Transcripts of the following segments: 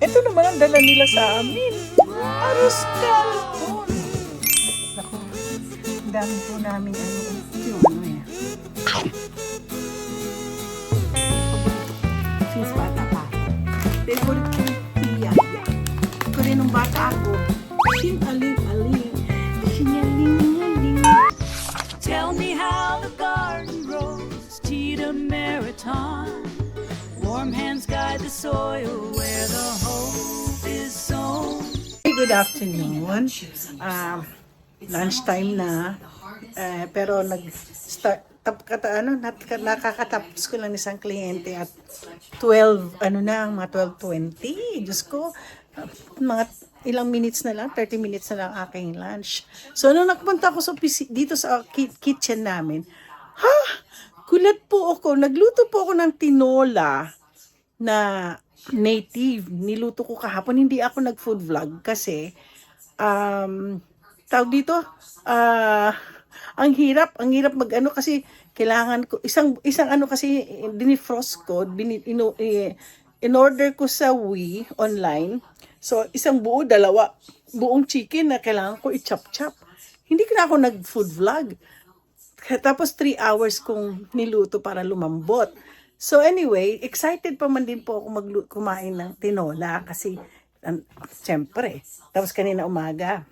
ito naman ang dala nila sa amin. Arroz caldo. Naku, ang dami po namin yung since bata pa ako. Favorite ko yung tiyaya. Ko rin nung bata ako, sing-aling-aling. Sinyaling-aling. Tell me how the garden grows, Tita Meriton. Warm hands guide the soil where the hope is sown. Good afternoon. Lunchtime na. Pero nag-start nakakatapos ko lang isang kliyente at 12, mga 12:20. Diyos ko, mga ilang minutes na lang, 30 minutes na lang aking lunch. So, nung nagpunta ako dito sa kitchen namin, gulat po ako. Nagluto po ako ng tinola na native. Niluto ko kahapon. Hindi ako nag-food vlog kasi, tawag dito, ang hirap mag-ano kasi kailangan ko isang kasi dinifrost ko, in order ko sa online. So isang buong chicken na kailangan ko i-chop-chop. Hindi ko na ako nag-food vlog. Tapos 3 hours kong niluto para lumambot. So anyway, excited pa man din po ako kumain ng tinola kasi siyempre, tapos kanina umaga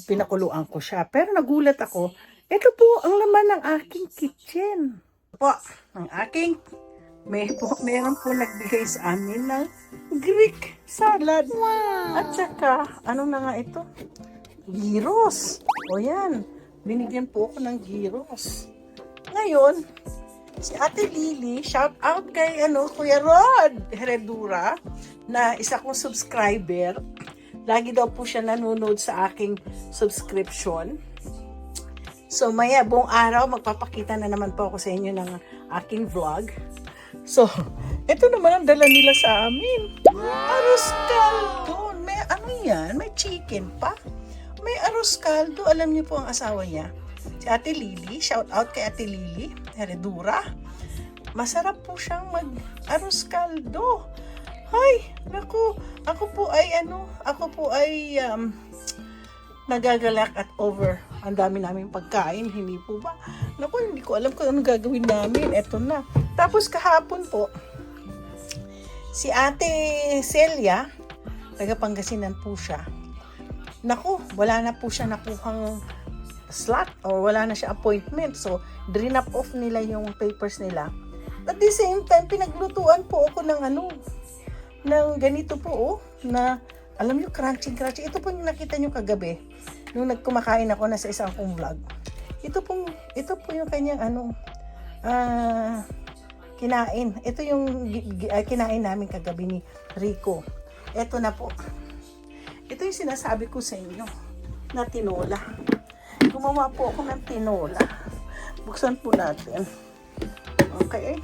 pinakuluan ko siya. Pero nagulat ako, ito po ang laman ng aking kitchen. Po, ang aking, meron po nagbigay sa amin ng Greek salad. Wow! At saka, ano na nga ito? Gyros. O yan, binigyan po ako ng gyros. Ngayon, si Ate Lily, shout out kay Kuya Rod Heredura, na isa kong subscriber. Lagi daw po siya nanonood sa aking subscription. So, buong araw, magpapakita na naman po ako sa inyo ng aking vlog. So, ito naman ang dala nila sa amin. Arroz caldo. May yan? May chicken pa. May arroz caldo. Alam niyo po ang asawa niya. Si Ate Lily. Shout out kay Ate Lily Heredura. Masarap po siyang mag-arroz caldo. Ay, naku, ako po ay nagagalak at over. Ang dami namin pagkain, hindi po ba? Naku, hindi ko alam kung ano gagawin namin. Eto na. Tapos kahapon po, si Ate Celia, taga Pangasinan po siya. Naku, wala na po siya nakuhang slot or wala na siya appointment. So, drinap off nila yung papers nila. At the same time, pinaglutuan po ako ng ng ganito po, na alam nyo, crunchy. Ito po yung nakita nyo kagabi nung nagkumakain ako na sa isang kong vlog. Ito po yung kanyang kinain. Ito yung kinain namin kagabi ni Rico. Ito na po. Ito yung sinasabi ko sa inyo na tinola. Gumawa po ako ng tinola. Buksan po natin. Okay.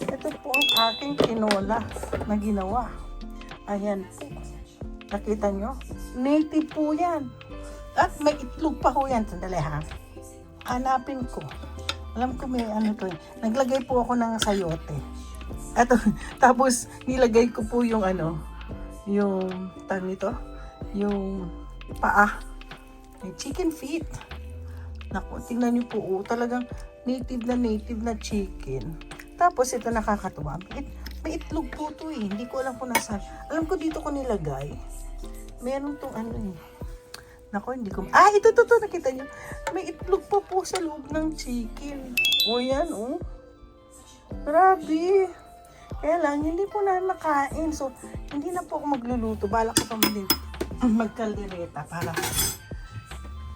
Ito po ang aking tinola na ginawa. Ayan po. Nakita nyo? Native po yan. At may itlog pa po yan. Sandali ha. Hanapin ko. Alam ko may to. Naglagay po ako ng sayote. At tapos nilagay ko po yung yung tawag nito, yung paa. Yung chicken feet. Naku, tingnan nyo po. Talagang native na chicken. Tapos ito nakakatuwa. May itlog po ito eh. Hindi ko alam kung nasaan. Alam ko dito ko nilagay. Meron tong Naku, hindi ko... ito. Nakita nyo. May itlog pa po sa loob ng chicken. O yan, oh. Grabe. Kaya lang, hindi po na nakain. So, hindi na po ako magluluto. Balak ko pa magkaldereta para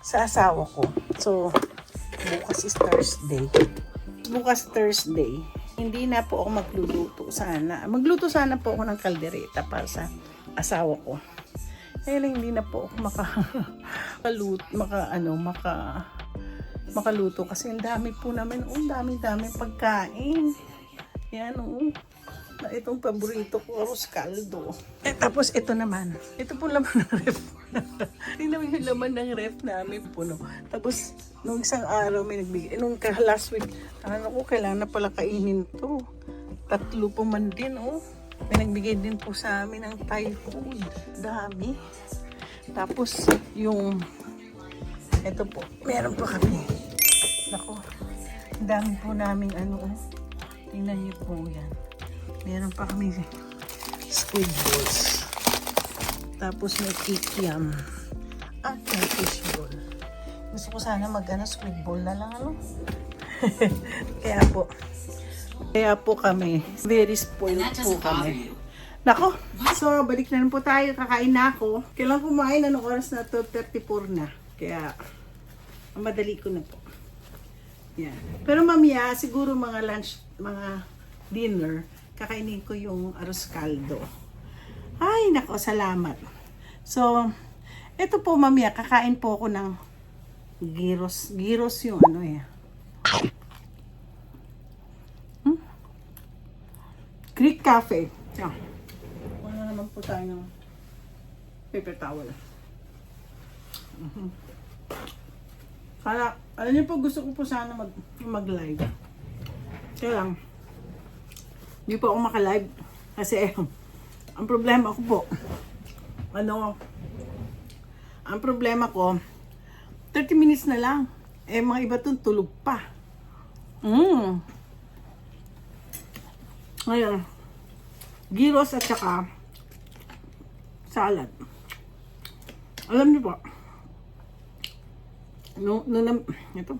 sa asawa ko. So, bukas is Thursday. Hindi na po ako magluluto sana. Magluto sana po ako ng kaldereta para sa asawa ko. Kaya lang hindi na po ako makaluto kasi ang dami po namin, dami pagkain. Yan, itong paborito ko, arroz caldo. Tapos ito naman. Ito po laman ng ref. Tingnan mo yung laman ng ref namin puno. Tapos nung isang araw may nagbigay. Nung last week, ko kailangan na pala kainin to. 3 pa man din, May nagbigay din po sa amin ng Thai food. Dami. Tapos, yung, ito po, meron pa kami. Nako, ang dami po namin ano, tingnan niyo po yan. Meron pa kami squid balls. Tapos may kikiam. At may fish ball. Gusto ko sana squid ball na lang ano. Kaya po kami, very spoiled po kami. Nako, so balik na po tayo, kakain na ako. Kailan kumain, anong oras na to? 34 na. Kaya, madali ko na po. Yan. Pero mamaya, siguro mga lunch, mga dinner, kakainin ko yung arroz caldo. Ay, nako, salamat. So, eto po mamaya, kakain po ako ng gyros. Gyros yung ano eh. Greek Cafe. Yan. Wala naman po tayo ng paper towel. Kaya, alam niyo po, gusto ko po sana mag-live. Kaya lang, hindi po ako maka-live. Kasi, ang problema ko po, ang problema ko, 30 minutes na lang. Eh, mga iba itong tulog pa. Ngayon, gyros at saka salad. Alam niyo po, ito.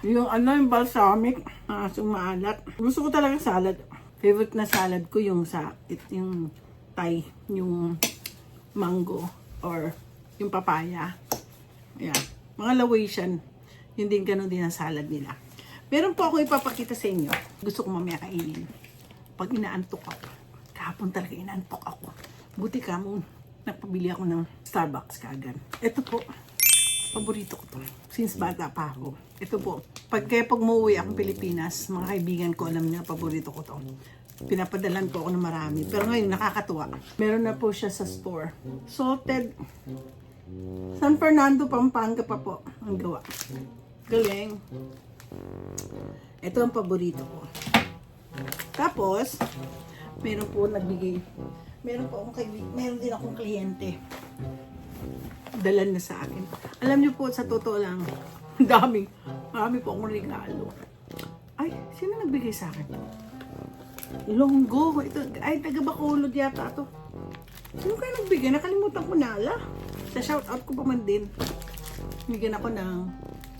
yung balsamic, sumaalat. Gusto ko talaga salad. Favorite na salad ko yung Thai, yung mango, or yung papaya. Ayan. Mga Laotian, yun din ganun din ang salad nila. Meron po ako ipapakita sa inyo. Gusto ko mamaya kainin. Pag inaantok ako. Kahapon talaga inaantok ako. Buti ka mo, napabili ako ng Starbucks kagad. Ito po, paborito ko to. Since bata pa ako. Ito po, pag umuwi akong Pilipinas, mga kaibigan ko, alam niyo, paborito ko to. Pinapadalan po ako ng marami. Pero ngayon, nakakatuwa. Meron na po siya sa store. Salted San Fernando, Pampanga pa po ang gawa. Galing. Ito ang paborito ko. Tapos, meron po nagbigay. Meron din akong kliyente. Dala na sa akin. Alam niyo po, sa totoo lang, marami po akong regalo. Ay, sino nagbigay sa akin? Ilonggo. Ito, ay, taga Bacolod yata to. Sino kayo nagbigay? Nakalimutan ko na, ala. Sa shoutout ko pa man din. Bigyan ako ng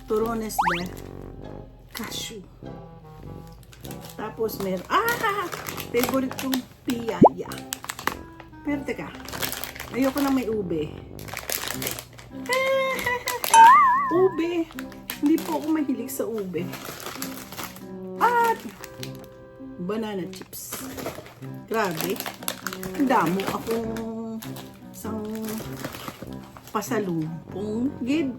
turones de cashew. Tapos meron, favorite kong piyaya. Pero teka, ayoko na may ube. Ube. Hindi po ako mahilig sa ube. At banana chips. Grabe. Ang damo akong isang pasalubong. Gid.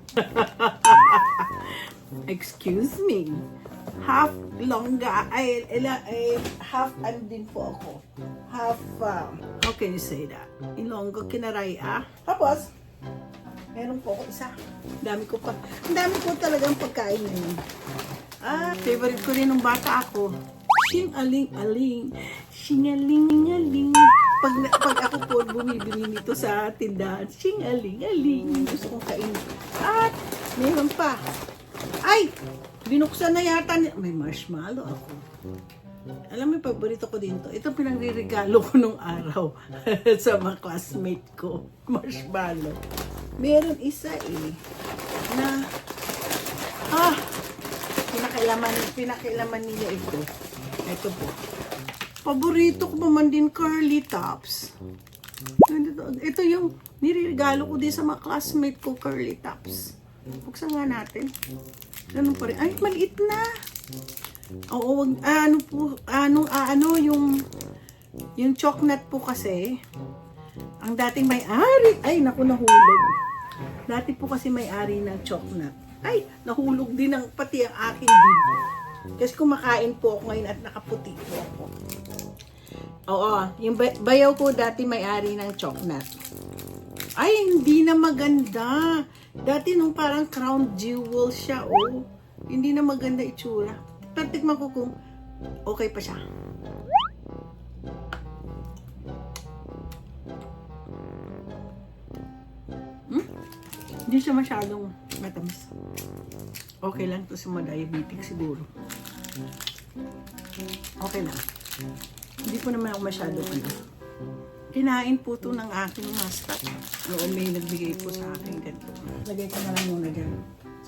Excuse me. Half longga. Half ano din po ako. Half, how can you say that? Ilonggo kinaraya. Tapos, meron po ako isa. Ang dami ko talagang pagkain ngayon. Favorite ko rin nung bata ako. Sing-aling-aling. Sing-aling-aling. Pag ako po bumibili nito sa tindahan, sing-aling-aling. Gusto kong kainin. At meron pa. Ay! Binuksan na yata. May marshmallow ako. Alam mo, paborito ko din to. Ito pinangririgalo ko nung araw sa mga classmate ko. Marshmallow. Meron isa na pinakailaman niya ito. Ito po. Paborito ko pa man din, curly tops. Ito yung nirigalo ko din sa mga classmate ko, curly tops. Buksan nga natin. Ganun pa rin. Ay, maliit na. Oo, yung chocolate po kasi, ang dating may-ari, ay, naku, nahulog. Dati po kasi may-ari ng chocolate. Ay, nahulog din pati ang aking bib. Kasi kumakain po ako ngayon at nakaputi po ako. Oo, yung bayaw ko dati may-ari ng chocolate. Ay, hindi na maganda. Dati nung parang crown jewel siya, oh. Hindi na maganda itsura. Pero tikman ko kung okay pa siya. Hindi siya masyadong matamis. Okay lang to sa mga diabetic siguro. Okay lang. Hindi po naman ako masyadong ano. Kinain po to ng aking master. Noon may nagbigay po sa akin ganito. Lagay ko na lang muna dyan.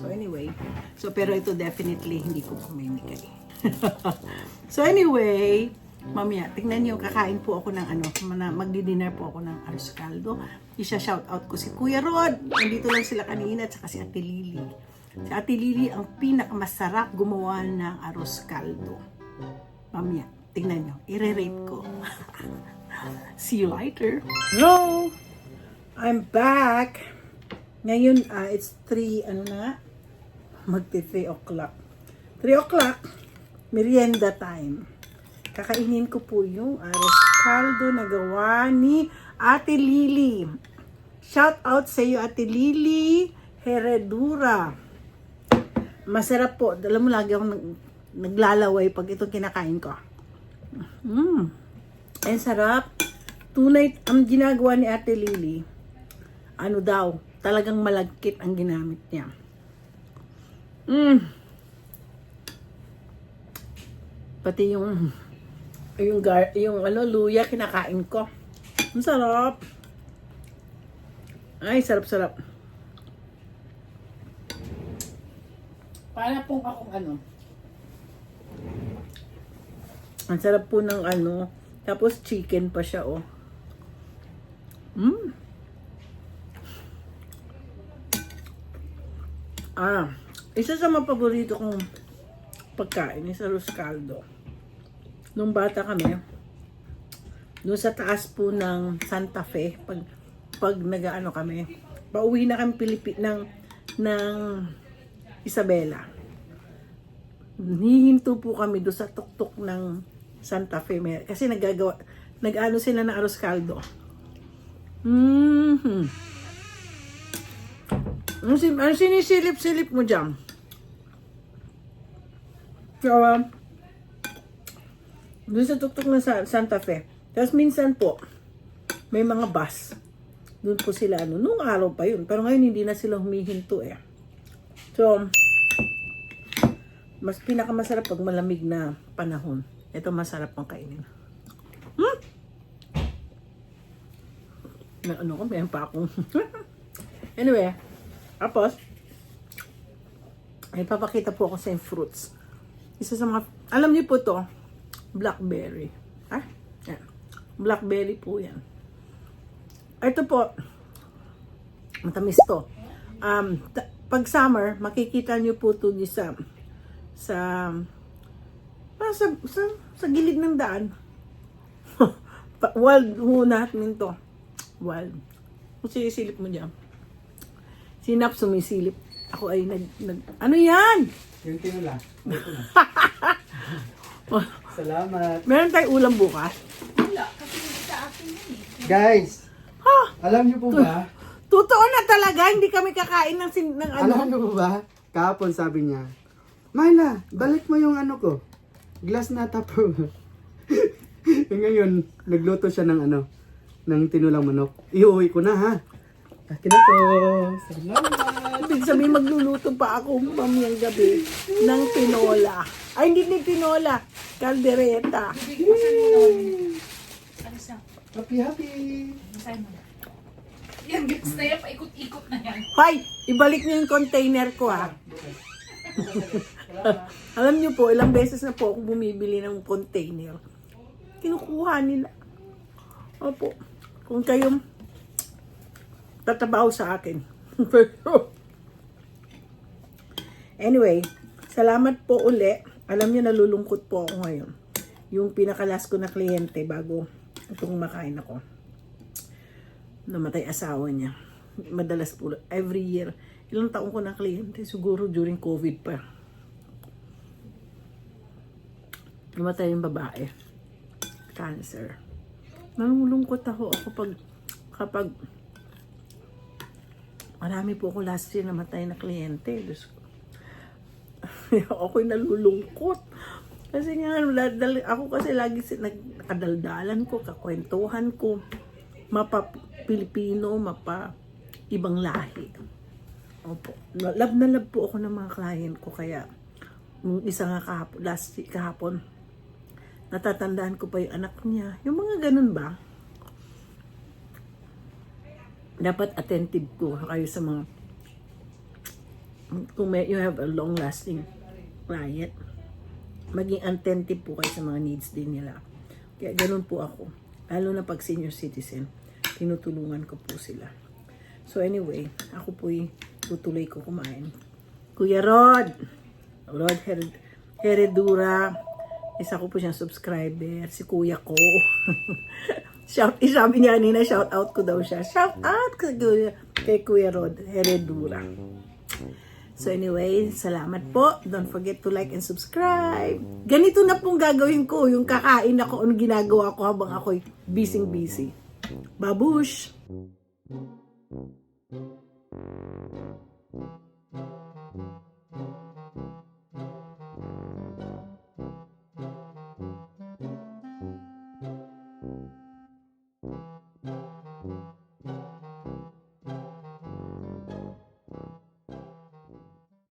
So anyway. Pero ito definitely hindi ko pumimigay. So anyway, mamaya, tignan niyo, kakain po ako ng ano, magdi-dinner po ako ng arroz caldo. Isa-shout out ko si Kuya Rod. Nandito lang sila kanina at saka si Ate Lily. Si Ate Lily ang pinakamasarap gumawa ng arroz caldo. Mamaya, tignan niyo, i-rate ko. See you later. Hello! I'm back. Ngayon, it's 3, ano na nga? Magti 3 o'clock. 3 o'clock, merienda time. Kakainin ko po yung arroz caldo na gawa ni Ate Lily. Shout out sa iyo, Ate Lily Heredura. Masarap po. Alam mo, lagi akong naglalaway pag itong kinakain ko. Ay, sarap. Tunay, ang ginagawa ni Ate Lily, ano daw, talagang malagkit ang ginamit niya. Pati yung ano, luya, kinakain ko. Ang sarap. Ay, sarap-sarap. Para pong akong ano. Ang sarap po ng ano. Tapos chicken pa siya, oh. Isa sa mga paborito kong pagkain is arroz caldo. Nung bata kami, doon sa taas po ng Santa Fe, pag nag-ano kami, pauwi na kami ng Isabela. Hihinto po kami doon sa tuktok ng Santa Fe. Kasi nag-ano sila ng arroz caldo. Ano sinisilip-silip mo dyan? So, doon sa tuktok ng Santa Fe. Tapos minsan po, may mga bus. Doon po sila, ano, nung araw pa yun. Pero ngayon hindi na sila humihinto eh. So, mas pinakamasarap pag malamig na panahon. Ito masarap pang kainin. Na ano ko, mayroon pa akong. Anyway, tapos, ay papakita po ako sa yung fruits. Isa sa mga, alam niyo po to, blackberry. Yan. Blackberry po yan. Ito po, matamis to. Pag summer, makikita niyo po to sa gilid ng daan. Wild ho natin to. Wild. Kung sinisilip mo dyan. Sinap sumisilip. Ako ay ano yan? Yung tinula. Salamat. Meron tayong ulam bukas. Wala, kasi hindi sa akin yun eh. Guys, alam niyo po ba? Totoo na talaga, hindi kami kakain ng ano. Alam niyo po ba? Kahapon sabi niya, Myla, balik mo yung ano ko. Glass na tupper. Ngayon, nagluto siya ng tinulang manok. Iuwi ko na ha. Akin na to. Salamat. Ibig sabihin, magluluto pa ako mamayang gabi ng tinola. Ay, hindi tinola. Caldereta. Happy. Yan, gets na yan, paikot-ikot na yan. Hoy, ibalik niyo yung container ko ha. Alam niyo po, ilang beses na po ako bumibili ng container. Kinukuha nila. Opo. Kung kayo tatabaw sa akin. Anyway, salamat po uli. Alam niyo, nalulungkot po ako ngayon. Yung pinakalas ko na kliyente bago itong makain ako. Namatay asawa niya. Madalas po, every year. Ilang taong ko na kliyente, siguro during COVID pa. Namatay yung babae. Cancer. Nalulungkot ako kapag Marami po ako last year namatay na kliyente. Diyos ko. Ako'y nalulungkot. Kasi nga, ako kasi lagi nakadaldalan ko, kakwentuhan ko, mapa Pilipino, mapa ibang lahi. Opo. Love na love po ako ng mga client ko, kaya yung isa nga kahapon, natatandaan ko pa yung anak niya. Yung mga ganun ba? Dapat attentive ko kayo sa mga, kung you have a long-lasting client, maging attentive po kayo sa mga needs din nila. Kaya ganun po ako. Lalo na pag senior citizen, tinutulungan ko po sila. So anyway, ako po'y tutuloy ko kumain. Kuya Rod Heredura, isa ko po siyang subscriber, si kuya ko. Sabi niya kanina, shout out ko daw siya. Shout out kay Kuya Rod Heredura. So anyway, salamat po. Don't forget to like and subscribe. Ganito na pong gagawin ko, yung kakain ako, anong ginagawa ko habang ako'y busy. Babush!